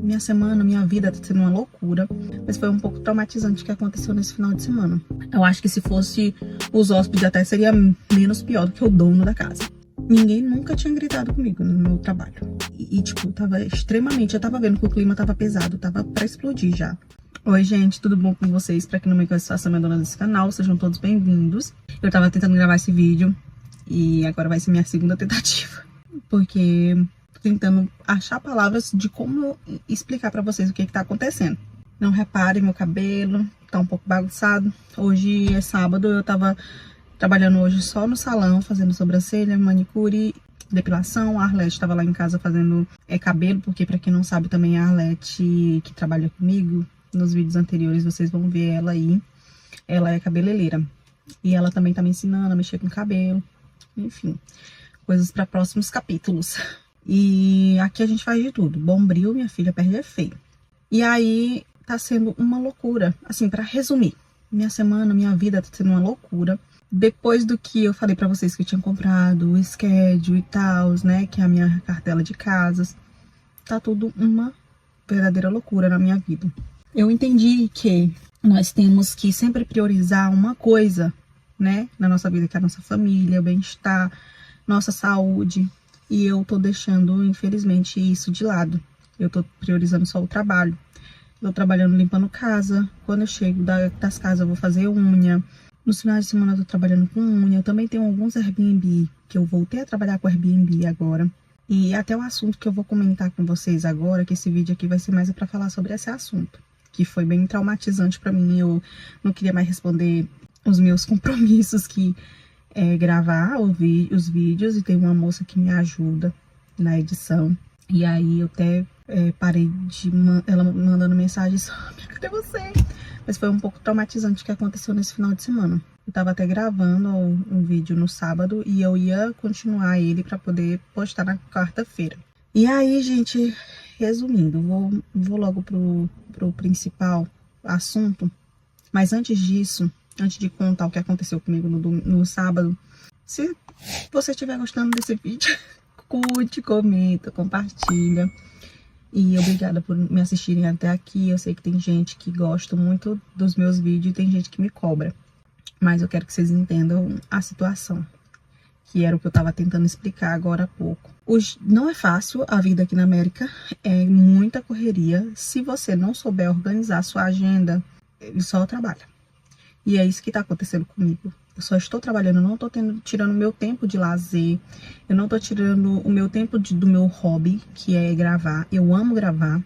minha semana, minha vida tá sendo uma loucura, mas foi um pouco traumatizante o que aconteceu nesse final de semana. Eu acho que se fosse os hóspedes até seria menos pior do que o dono da casa. Ninguém nunca tinha gritado comigo no meu trabalho. Tipo, tava extremamente... Eu tava vendo que o clima tava pesado, tava pra explodir já. Oi, gente, tudo bom com vocês? Pra quem não me conhece, eu sou a dona desse canal, sejam todos bem-vindos. Eu tava tentando gravar esse vídeo e agora vai ser minha segunda tentativa. Porque tô tentando achar palavras de como explicar pra vocês o que tá acontecendo. Não reparem, meu cabelo tá um pouco bagunçado. Hoje é sábado, eu tava trabalhando hoje só no salão, fazendo sobrancelha, manicure, depilação. A Arlete estava lá em casa fazendo cabelo, porque pra quem não sabe também a Arlete que trabalha comigo, nos vídeos anteriores vocês vão ver ela aí. Ela é cabeleireira e ela também tá me ensinando a mexer com cabelo, enfim, coisas para próximos capítulos. E aqui a gente faz de tudo, bombril, minha filha, perde é feio. E aí tá sendo uma loucura, assim, pra resumir, minha semana, minha vida tá sendo uma loucura. Depois do que eu falei pra vocês que eu tinha comprado o schedule e tal, né, que é a minha cartela de casas, tá tudo uma verdadeira loucura na minha vida. Eu entendi que nós temos que sempre priorizar uma coisa, né, na nossa vida, que é a nossa família, o bem-estar, nossa saúde, e eu tô deixando, infelizmente, isso de lado. Eu tô priorizando só o trabalho. Eu tô trabalhando limpando casa, quando eu chego das casas eu vou fazer unha. Nos finais de semana eu tô trabalhando com unha. Eu também tenho alguns Airbnb, que eu voltei a trabalhar com Airbnb agora. E até o assunto que eu vou comentar com vocês agora, que esse vídeo aqui vai ser mais para falar sobre esse assunto, que foi bem traumatizante para mim. Eu não queria mais responder os meus compromissos, que é gravar os vídeos, e tem uma moça que me ajuda na edição. E aí eu até parei de ela mandando mensagens: cadê você? Mas foi um pouco traumatizante o que aconteceu nesse final de semana. Eu tava até gravando um vídeo no sábado e eu ia continuar ele para poder postar na quarta-feira. E aí, gente, resumindo, vou logo pro principal assunto. Mas antes disso, antes de contar o que aconteceu comigo no sábado, se você estiver gostando desse vídeo, curte, comenta, compartilha. E obrigada por me assistirem até aqui. Eu sei que tem gente que gosta muito dos meus vídeos e tem gente que me cobra. Mas eu quero que vocês entendam a situação, que era o que eu tava tentando explicar agora há pouco. Não é fácil a vida aqui na América, é muita correria. Se você não souber organizar a sua agenda, ele só trabalha. E é isso que tá acontecendo comigo. Eu só estou trabalhando, não tô tirando o meu tempo de lazer, eu não tô tirando o meu tempo do meu hobby, que é gravar. Eu amo gravar.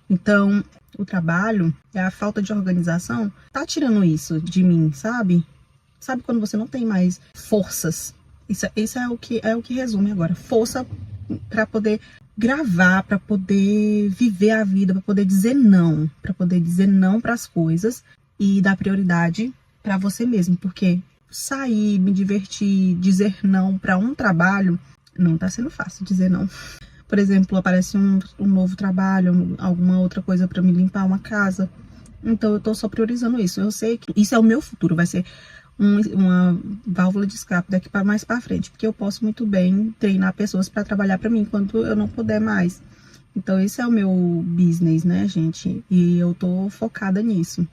Então, o trabalho, a falta de organização, tá tirando isso de mim, sabe? Sabe quando você não tem mais forças? Isso é o que resume agora. Força para poder gravar, para poder viver a vida, para poder dizer não para as coisas e dar prioridade para você mesmo, porque sair, me divertir, dizer não para um trabalho, não tá sendo fácil dizer não. Por exemplo, aparece um novo trabalho, alguma outra coisa para me limpar uma casa, então eu tô só priorizando isso. Eu sei que isso é o meu futuro, vai ser uma válvula de escape daqui para mais para frente, porque eu posso muito bem treinar pessoas para trabalhar para mim enquanto eu não puder mais. Então esse é o meu business, né, gente? E eu tô focada nisso.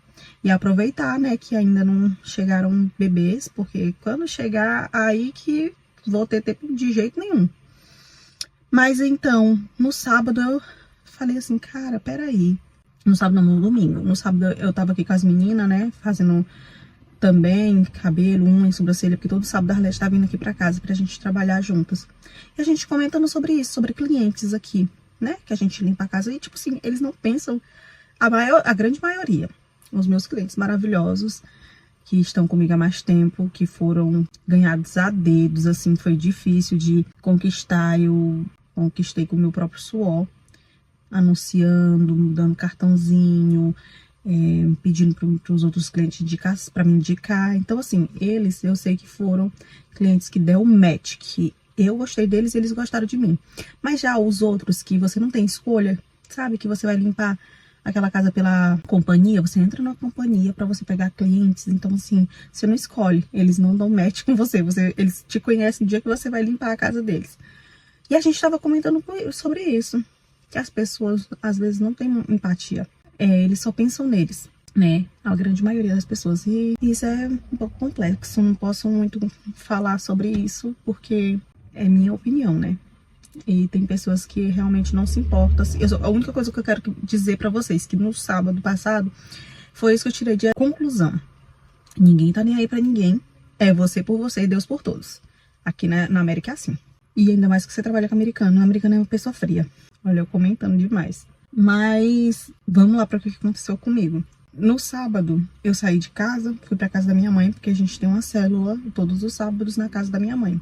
E aproveitar, né, que ainda não chegaram bebês, porque quando chegar, aí que vou ter tempo de jeito nenhum. Mas então, no sábado eu falei assim, cara, peraí. No sábado não, no domingo. No sábado eu tava aqui com as meninas, né, fazendo também cabelo, unha e sobrancelha, porque todo sábado a Arlete tá vindo aqui pra casa pra gente trabalhar juntas. E a gente comentando sobre isso, sobre clientes aqui, né, que a gente limpa a casa. E tipo assim, eles não pensam, a grande maioria, os meus clientes maravilhosos, que estão comigo há mais tempo, que foram ganhados a dedos, assim, foi difícil de conquistar. Eu conquistei com o meu próprio suor, anunciando, dando cartãozinho, pedindo para os outros clientes para me indicar. Então, assim, eles, eu sei que foram clientes que deu match, que eu gostei deles e eles gostaram de mim. Mas já os outros que você não tem escolha, sabe, que você vai limpar aquela casa pela companhia, você entra na companhia para você pegar clientes, então assim, você não escolhe, eles não dão match com você, eles te conhecem no dia que você vai limpar a casa deles. E a gente tava comentando sobre isso. que as pessoas, às vezes, não têm empatia. Eles só pensam neles, né? A grande maioria das pessoas. E isso é um pouco complexo. Não posso muito falar sobre isso, porque é minha opinião, né? E tem pessoas que realmente não se importam. A única coisa que eu quero dizer pra vocês, que no sábado passado, foi isso que eu tirei de conclusão. Ninguém tá nem aí pra ninguém. É você por você e Deus por todos. Aqui na América é assim. E ainda mais que você trabalha com americano. O americano é uma pessoa fria. Olha, eu comentando demais. Mas vamos lá para o que aconteceu comigo. No sábado, eu saí de casa, fui para casa da minha mãe, porque a gente tem uma célula todos os sábados na casa da minha mãe.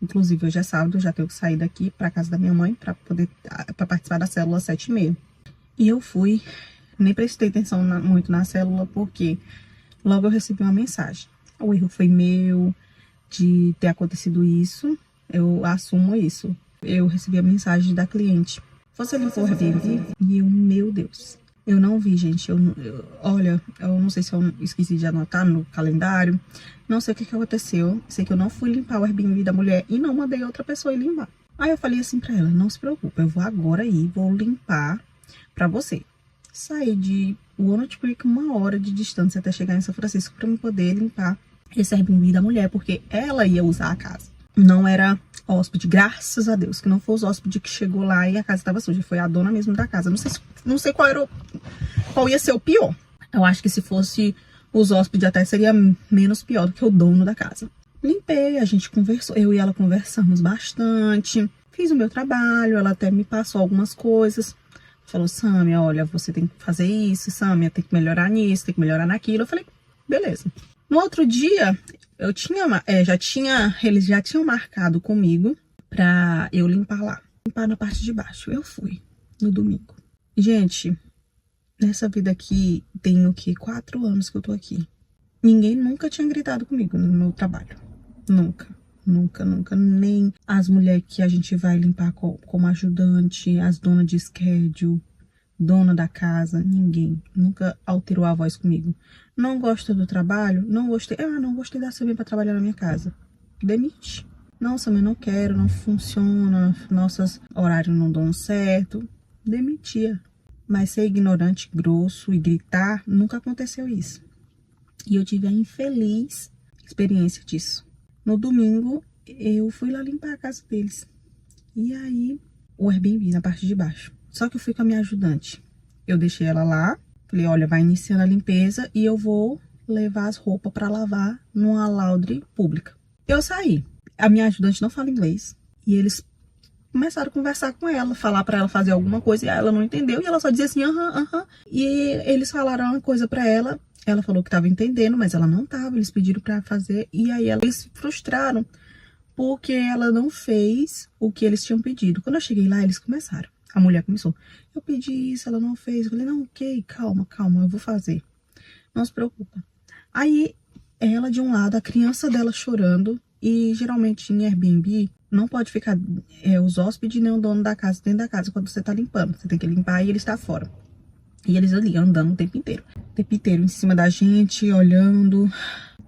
Inclusive, hoje é sábado, eu já tenho que sair daqui para casa da minha mãe para participar da célula às 7h30. E eu fui, nem prestei atenção muito na célula, porque logo eu recebi uma mensagem. O erro foi meu de ter acontecido isso, eu assumo isso. Eu recebi a mensagem da cliente. Você limpou o Airbnb? E eu, meu Deus. Eu não vi, gente. Olha, eu não sei se eu esqueci de anotar no calendário. Não sei o que aconteceu. Sei que eu não fui limpar o Airbnb da mulher e não mandei outra pessoa ir limpar. Aí eu falei assim pra ela, não se preocupe, eu vou agora ir, vou limpar pra você. Saí de Walnut Creek 1 hora de distância até chegar em São Francisco pra eu poder limpar esse Airbnb da mulher, porque ela ia usar a casa. Não era hóspede, graças a Deus, que não foi os hóspedes que chegou lá e a casa estava suja, foi a dona mesmo da casa. Não sei qual ia ser o pior. Eu acho que se fosse os hóspedes até seria menos pior do que o dono da casa. Limpei, a gente conversou, eu e ela conversamos bastante, fiz o meu trabalho, ela até me passou algumas coisas. Falou, Sâmia, olha, você tem que fazer isso, Sâmia, tem que melhorar nisso, tem que melhorar naquilo. Eu falei, beleza. No outro dia, eles já tinham marcado comigo pra eu limpar lá. Limpar na parte de baixo. Eu fui no domingo. Gente, nessa vida aqui, tem o quê? 4 anos que eu tô aqui. Ninguém nunca tinha gritado comigo no meu trabalho. Nunca. Nunca, nunca. Nem as mulheres que a gente vai limpar como ajudante, as donas de schedule, dona da casa, ninguém nunca alterou a voz comigo. Não gosta do trabalho? Não gostei. Não gostei da Samia para trabalhar na minha casa. Demite. Não, Samia, não quero, não funciona, nossos horários não dão certo. Demitia. Mas ser ignorante, grosso e gritar, nunca aconteceu isso. E eu tive a infeliz experiência disso. No domingo, eu fui lá limpar a casa deles. E aí, o Airbnb na parte de baixo. Só que eu fui com a minha ajudante. Eu deixei ela lá. Falei, olha, vai iniciando a limpeza e eu vou levar as roupas para lavar numa laundry pública. Eu saí. A minha ajudante não fala inglês. E eles começaram a conversar com ela, falar para ela fazer alguma coisa e ela não entendeu. E ela só dizia assim, aham. E eles falaram uma coisa para ela. Ela falou que estava entendendo, mas ela não estava. Eles pediram para fazer. E aí eles se frustraram porque ela não fez o que eles tinham pedido. Quando eu cheguei lá, eles começaram. A mulher começou, eu pedi isso, ela não fez. Eu falei, não, ok, calma, eu vou fazer. Não se preocupa. Aí, ela de um lado, a criança dela chorando. E geralmente em Airbnb, não pode ficar os hóspedes nem o dono da casa dentro da casa quando você tá limpando. Você tem que limpar e ele está fora. E eles ali andando o tempo inteiro. O tempo inteiro em cima da gente, olhando.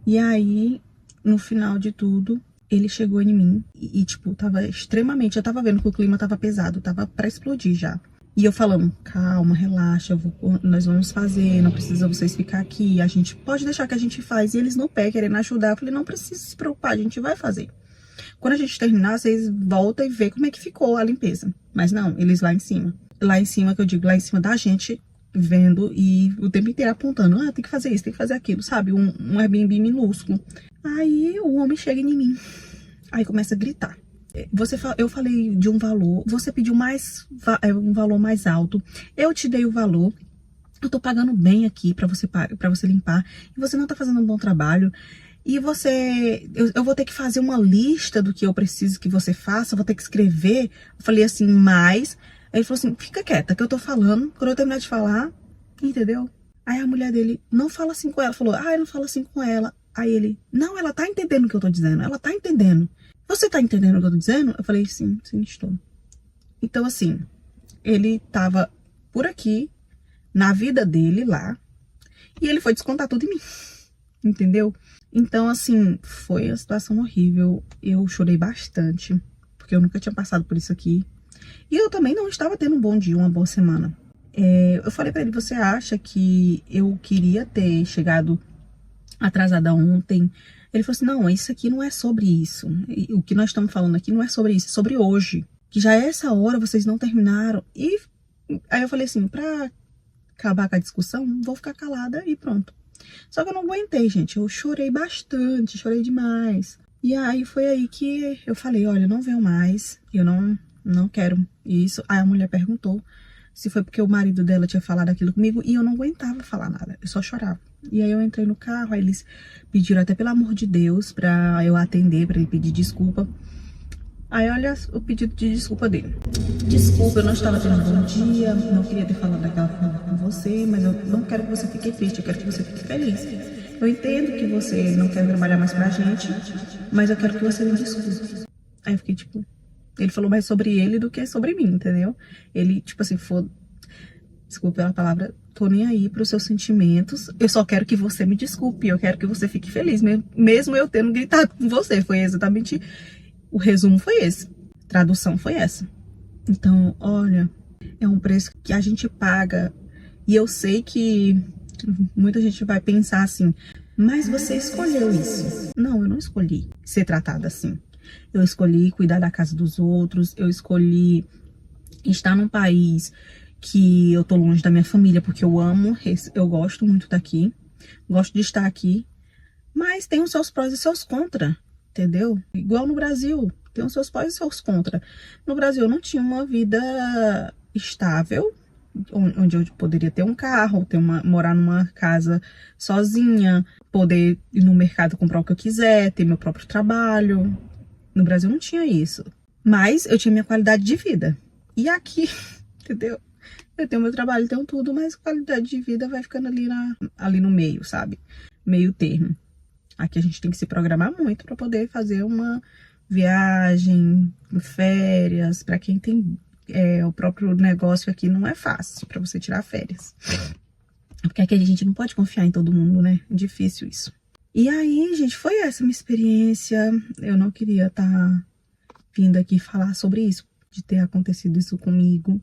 E aí, no final de tudo, ele chegou em mim e tipo, tava extremamente... Eu tava vendo que o clima tava pesado, tava pra explodir já. E eu falando, calma, relaxa, nós vamos fazer, não precisa vocês ficar aqui. A gente pode deixar que a gente faz. E eles no pé, querendo ajudar. Eu falei, não precisa se preocupar, a gente vai fazer. Quando a gente terminar, vocês voltam e vê como é que ficou a limpeza. Mas não, eles lá em cima. Lá em cima, que eu digo, lá em cima da gente, vendo e o tempo inteiro apontando. Tem que fazer isso, tem que fazer aquilo, sabe? Um Airbnb minúsculo. Aí o homem chega em mim. Aí começa a gritar. Eu falei de um valor, você pediu um valor mais alto. Eu te dei o valor. Eu tô pagando bem aqui pra você limpar. E você não tá fazendo um bom trabalho. E eu vou ter que fazer uma lista do que eu preciso que você faça. Eu vou ter que escrever. Eu falei assim, mais. Aí ele falou assim, fica quieta que eu tô falando. Quando eu terminar de falar, entendeu? Aí a mulher dele, não fala assim com ela. Falou, eu não falo assim com ela. Aí ele, não, ela tá entendendo o que eu tô dizendo. Ela tá entendendo. Você tá entendendo o que eu tô dizendo? Eu falei, sim, estou. Então, assim, ele tava por aqui, na vida dele lá, e ele foi descontar tudo em mim. Entendeu? Então, assim, foi uma situação horrível. Eu chorei bastante, porque eu nunca tinha passado por isso aqui. E eu também não estava tendo um bom dia, uma boa semana. Eu falei pra ele, você acha que eu queria ter chegado atrasada ontem? Ele falou assim, não, isso aqui não é sobre isso. O que nós estamos falando aqui não é sobre isso, é sobre hoje. Que já é essa hora, vocês não terminaram. E aí eu falei assim, pra acabar com a discussão, vou ficar calada e pronto. Só que eu não aguentei, gente. Eu chorei bastante, chorei demais. E aí foi aí que eu falei, olha, eu não venho mais, eu não quero isso. Aí a mulher perguntou se foi porque o marido dela tinha falado aquilo comigo e eu não aguentava falar nada, eu só chorava. E aí eu entrei no carro, aí eles pediram até pelo amor de Deus pra eu atender, pra ele pedir desculpa. Aí olha o pedido de desculpa dele. Desculpa, eu não estava tendo um bom dia, não queria ter falado daquela forma com você, mas eu não quero que você fique triste, eu quero que você fique feliz. Eu entendo que você não quer trabalhar mais pra gente, mas eu quero que você me desculpe. Aí eu fiquei tipo, ele falou mais sobre ele do que sobre mim, entendeu? Ele, tipo assim, desculpa pela palavra, tô nem aí pros seus sentimentos, eu só quero que você me desculpe, eu quero que você fique feliz, mesmo eu tendo gritado com você. Foi exatamente, o resumo foi esse, a tradução foi essa. Então, olha, é um preço que a gente paga, e eu sei que muita gente vai pensar assim, mas você escolheu isso. Não, eu não escolhi ser tratada assim. Eu escolhi cuidar da casa dos outros, eu escolhi estar num país que eu tô longe da minha família, porque eu amo, eu gosto muito daqui, gosto de estar aqui, mas tem os seus prós e seus contras, entendeu? Igual no Brasil, tem os seus prós e seus contras. No Brasil eu não tinha uma vida estável, onde eu poderia ter um carro, morar numa casa sozinha, poder ir no mercado comprar o que eu quiser, ter meu próprio trabalho. No Brasil não tinha isso, mas eu tinha minha qualidade de vida. E aqui, entendeu? Eu tenho meu trabalho, tenho tudo, mas qualidade de vida vai ficando ali no meio, sabe? Meio termo. Aqui a gente tem que se programar muito para poder fazer uma viagem, férias. Para quem tem o próprio negócio aqui, não é fácil para você tirar férias. Porque aqui a gente não pode confiar em todo mundo, né? É difícil isso. E aí, gente, foi essa minha experiência. Eu não queria estar vindo aqui falar sobre isso, de ter acontecido isso comigo,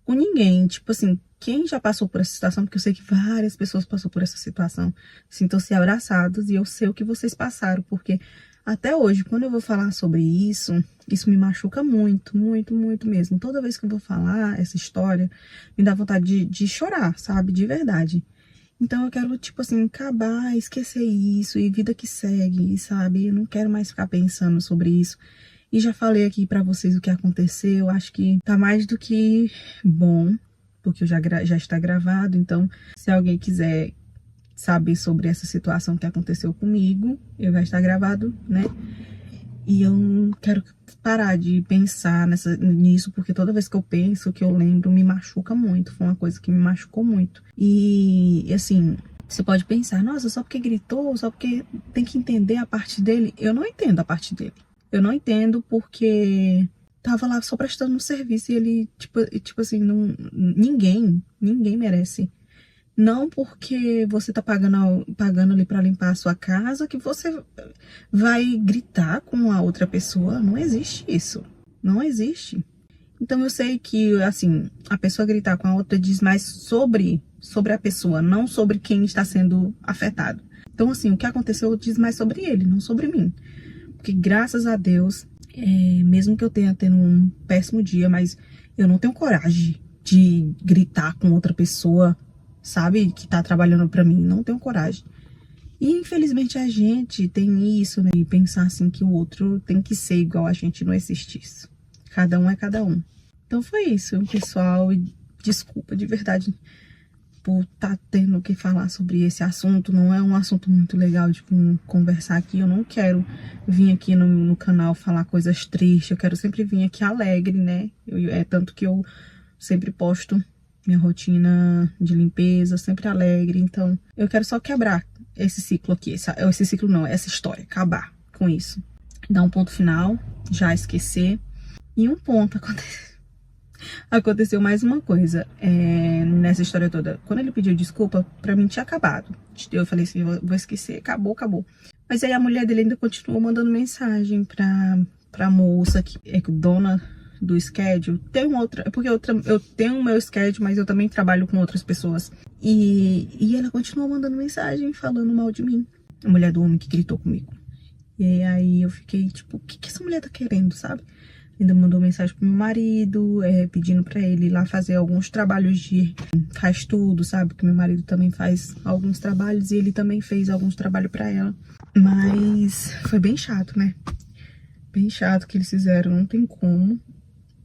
com ninguém. Tipo assim, quem já passou por essa situação, porque eu sei que várias pessoas passaram por essa situação, sintam-se abraçados, e eu sei o que vocês passaram, porque até hoje, quando eu vou falar sobre isso me machuca muito, muito, muito mesmo. Toda vez que eu vou falar essa história, me dá vontade de chorar, sabe? De verdade. Então eu quero, tipo assim, acabar, esquecer isso, e vida que segue, sabe? Eu não quero mais ficar pensando sobre isso. E já falei aqui pra vocês o que aconteceu, acho que tá mais do que bom, porque já está gravado. Então, se alguém quiser saber sobre essa situação que aconteceu comigo, vai estar gravado, né? E eu não quero parar de pensar nisso, porque toda vez que eu penso, que eu lembro, me machuca muito. Foi uma coisa que me machucou muito. E assim, você pode pensar, nossa, só porque gritou, só porque tem que entender a parte dele. Eu não entendo a parte dele. Eu não entendo porque tava lá só prestando um serviço e ele, tipo assim, ninguém merece. Não porque você tá pagando ali pra limpar a sua casa que você vai gritar com a outra pessoa. Não existe isso. Não existe. Então eu sei que, assim, a pessoa gritar com a outra diz mais sobre a pessoa, não sobre quem está sendo afetado. Então, assim, o que aconteceu diz mais sobre ele, não sobre mim. Porque, graças a Deus, mesmo que eu tenha tendo um péssimo dia, mas eu não tenho coragem de gritar com outra pessoa, sabe, que tá trabalhando pra mim. Não tenho coragem. E, infelizmente, a gente tem isso, né? E pensar, assim, que o outro tem que ser igual a gente, não existe isso. Cada um é cada um. Então, foi isso, pessoal. E desculpa, de verdade, por estar tendo que falar sobre esse assunto. Não é um assunto muito legal de conversar aqui. Eu não quero vir aqui no canal falar coisas tristes. Eu quero sempre vir aqui alegre, né? Tanto que eu sempre posto minha rotina de limpeza, sempre alegre. Então, eu quero só quebrar esse ciclo aqui. Esse ciclo não, essa história. Acabar com isso. Dar um ponto final, já esquecer. E um ponto aconteceu mais uma coisa nessa história toda. Quando ele pediu desculpa, pra mim tinha acabado. Eu falei assim, vou esquecer, acabou. Mas aí a mulher dele ainda continuou mandando mensagem pra moça, que é dona do schedule, tem outra, porque eu tenho o meu schedule, mas eu também trabalho com outras pessoas. E ela continuou mandando mensagem falando mal de mim. A mulher do homem que gritou comigo. E aí eu fiquei tipo, o que essa mulher tá querendo, sabe? Ainda mandou mensagem pro meu marido, pedindo pra ele ir lá fazer alguns trabalhos de faz tudo, sabe? Que meu marido também faz alguns trabalhos e ele também fez alguns trabalhos pra ela. Mas foi bem chato, né? Bem chato que eles fizeram, não tem como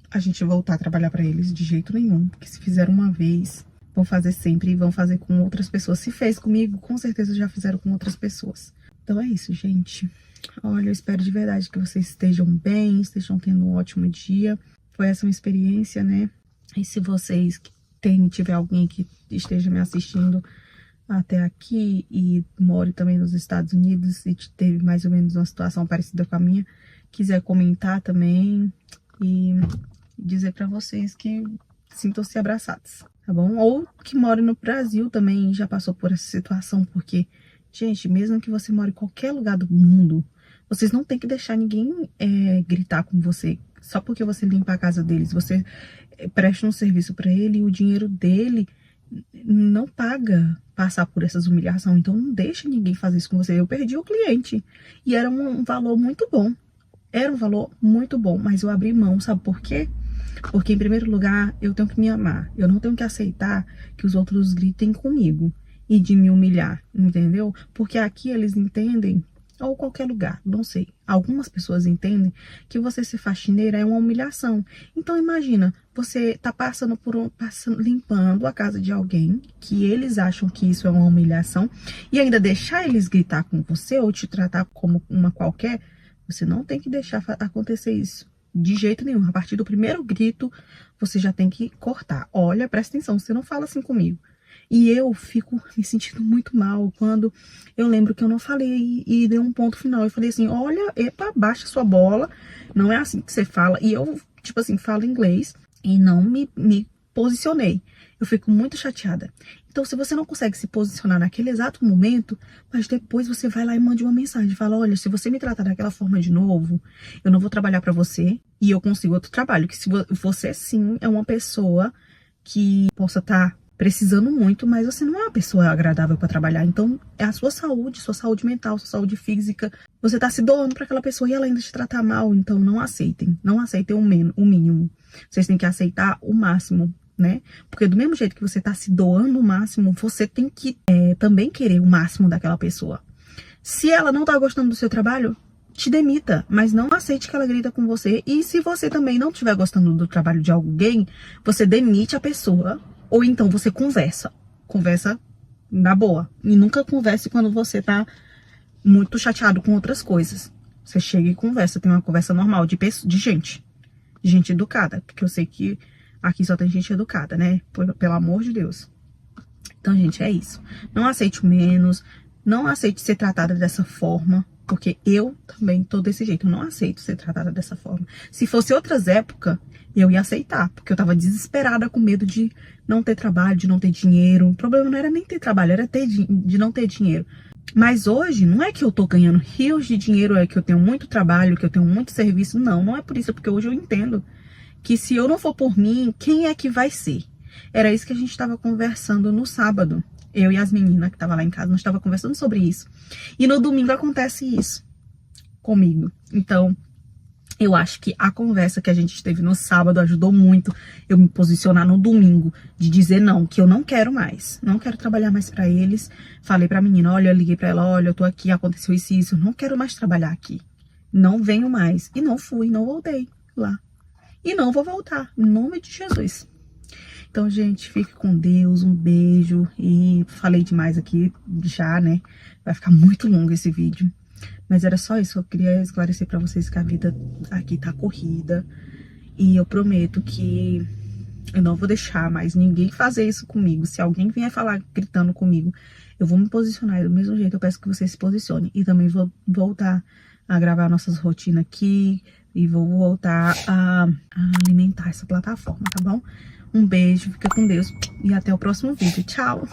a gente voltar a trabalhar pra eles de jeito nenhum. Porque se fizeram uma vez, vão fazer sempre e vão fazer com outras pessoas. Se fez comigo, com certeza já fizeram com outras pessoas. Então é isso, gente. Olha, eu espero de verdade que vocês estejam bem, estejam tendo um ótimo dia. Foi essa uma experiência, né? E se vocês tiver alguém que esteja me assistindo até aqui e more também nos Estados Unidos e teve mais ou menos uma situação parecida com a minha, quiser comentar também e dizer pra vocês que sintam-se abraçados, tá bom? Ou que more no Brasil também e já passou por essa situação, porque, gente, mesmo que você more em qualquer lugar do mundo, vocês não tem que deixar ninguém gritar com você só porque você limpa a casa deles. Você presta um serviço pra ele e o dinheiro dele não paga passar por essas humilhações. Então não deixe ninguém fazer isso com você. Eu perdi o cliente e era um valor muito bom. Era um valor muito bom, mas eu abri mão, sabe por quê? Porque em primeiro lugar, eu tenho que me amar. Eu não tenho que aceitar que os outros gritem comigo e de me humilhar, entendeu? Porque aqui eles entendem, ou qualquer lugar, não sei. Algumas pessoas entendem que você ser faxineira é uma humilhação. Então imagina, você tá limpando a casa de alguém, que eles acham que isso é uma humilhação, e ainda deixar eles gritar com você ou te tratar como uma qualquer, você não tem que deixar acontecer isso. De jeito nenhum. A partir do primeiro grito, você já tem que cortar. Olha, presta atenção, você não fala assim comigo. E eu fico me sentindo muito mal quando eu lembro que eu não falei e dei um ponto final. Eu falei assim, olha, epa, baixa sua bola, não é assim que você fala. E eu, tipo assim, falo inglês e não me posicionei. Eu fico muito chateada. Então, se você não consegue se posicionar naquele exato momento, mas depois você vai lá e mande uma mensagem. Fala, olha, se você me tratar daquela forma de novo, eu não vou trabalhar pra você e eu consigo outro trabalho. Que se você, sim, é uma pessoa que possa estar precisando muito, mas você não é uma pessoa agradável para trabalhar. Então, é a sua saúde mental, sua saúde física. Você tá se doando para aquela pessoa e ela ainda te tratar mal. Então, não aceitem. Não aceitem o mínimo. Vocês têm que aceitar o máximo, né? Porque do mesmo jeito que você tá se doando o máximo, você tem que também querer o máximo daquela pessoa. Se ela não tá gostando do seu trabalho, te demita, mas não aceite que ela grita com você. E se você também não estiver gostando do trabalho de alguém, você demite a pessoa. Ou então você conversa na boa. E nunca converse quando você tá muito chateado com outras coisas. Você chega e conversa, tem uma conversa normal de gente educada. Porque eu sei que aqui só tem gente educada, né? Pelo amor de Deus. Então, gente, é isso. Não aceite o menos, não aceite ser tratada dessa forma. Porque eu também tô desse jeito, eu não aceito ser tratada dessa forma. Se fosse outras épocas, eu ia aceitar, porque eu tava desesperada com medo de não ter trabalho, de não ter dinheiro. O problema não era nem ter trabalho, era de não ter dinheiro. Mas hoje, não é que eu tô ganhando rios de dinheiro, é que eu tenho muito trabalho, que eu tenho muito serviço. Não, não é por isso, é porque hoje eu entendo que se eu não for por mim, quem é que vai ser? Era isso que a gente tava conversando no sábado. Eu e as meninas que estavam lá em casa, nós estávamos conversando sobre isso. E no domingo acontece isso comigo. Então, eu acho que a conversa que a gente teve no sábado ajudou muito eu me posicionar no domingo. De dizer não, que eu não quero mais. Não quero trabalhar mais pra eles. Falei pra menina, olha, eu liguei pra ela, olha, eu tô aqui, aconteceu isso e isso. Eu não quero mais trabalhar aqui. Não venho mais. E não fui, não voltei lá. E não vou voltar, em nome de Jesus. Então, gente, fique com Deus, um beijo. E falei demais aqui já, né? Vai ficar muito longo esse vídeo. Mas era só isso, eu queria esclarecer pra vocês que a vida aqui tá corrida. E eu prometo que eu não vou deixar mais ninguém fazer isso comigo. Se alguém vier falar gritando comigo, eu vou me posicionar. E do mesmo jeito, eu peço que vocês se posicionem. E também vou voltar a gravar nossas rotinas aqui. E vou voltar a alimentar essa plataforma, tá bom? Um beijo, fica com Deus e até o próximo vídeo. Tchau!